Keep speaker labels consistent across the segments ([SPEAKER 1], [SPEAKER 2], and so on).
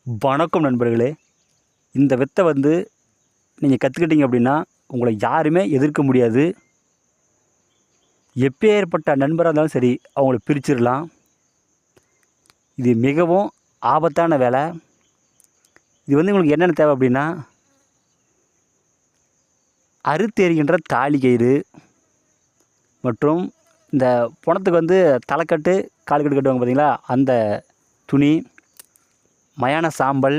[SPEAKER 1] வணக்கம் நண்பர்களே. இந்த வித்தை நீங்கள் கற்றுக்கிட்டீங்க அப்படின்னா உங்களை யாருமே எதிர்க்க முடியாது. எப்பேற்பட்ட நண்பராக இருந்தாலும் சரி அவங்கள பிரிச்சிடலாம். இது மிகவும் ஆபத்தான வேலை. இது உங்களுக்கு என்னென்ன தேவை அப்படின்னா, அறுத்தெறிகின்ற தாலி கயிறு மற்றும் இந்த பணத்துக்கு தலைக்கட்டு கால்கட்டு கட்டுவாங்க பார்த்தீங்களா, அந்த துணி, மயான சாம்பல்,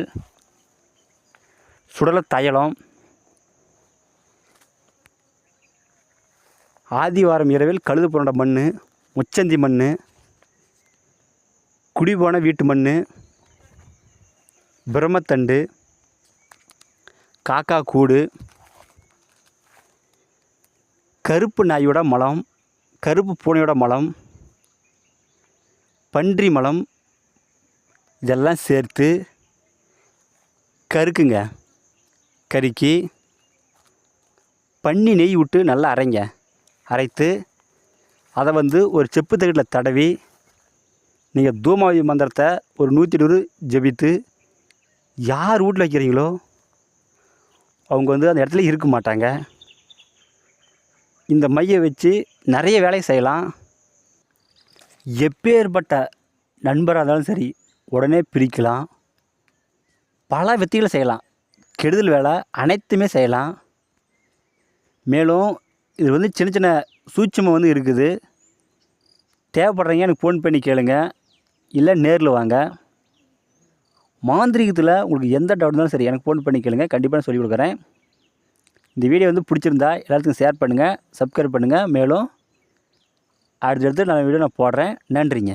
[SPEAKER 1] சுடலை தைலம், ஆதிவாரம் இரவில் கழுது புரண்ட மண், முச்சந்தி மண், குடிபோன வீட்டு மண், பிரம்மத்தண்டு, காக்கா கூடு, கருப்பு நாயோட மலம், கருப்பு பூனையோட மலம், பன்றி மலம், இதெல்லாம் சேர்த்து கருக்குங்க. கருக்கி பன்னி நெய் விட்டு நல்லா அரைத்து அதை ஒரு செப்பு தகட்டில் தடவி நீங்கள் தூமாவி மந்திரத்தை ஒரு 120 ஜபித்து யார் வீட்டில் வைக்கிறீங்களோ அவங்க அந்த இடத்துல இருக்க மாட்டாங்க. இந்த மையை வச்சு நிறைய வேலை செய்யலாம். எப்பேற்பட்ட நண்பராக இருந்தாலும் சரி உடனே பிரிக்கலாம். பல வித்தைகளை செய்யலாம். கெடுதல் வேலை அனைத்துமே செய்யலாம். மேலும் இது சின்ன சின்ன சூட்சமம் இருக்குது. தேவைப்படுறீங்க எனக்கு ஃபோன் பண்ணி கேளுங்க, இல்லை நேரில் வாங்க. மாந்திரிகத்தில் உங்களுக்கு எந்த டவுட் இருந்தாலும் சரி எனக்கு ஃபோன் பண்ணி கேளுங்க, கண்டிப்பாக நான் சொல்லிக் கொடுக்குறேன். இந்த வீடியோ பிடிச்சிருந்தா எல்லாத்துக்கும் ஷேர் பண்ணுங்கள், சப்ஸ்கிரைப் பண்ணுங்கள். மேலும் அடுத்தடுத்து நான் வீடியோ போடுறேன். நன்றிங்க.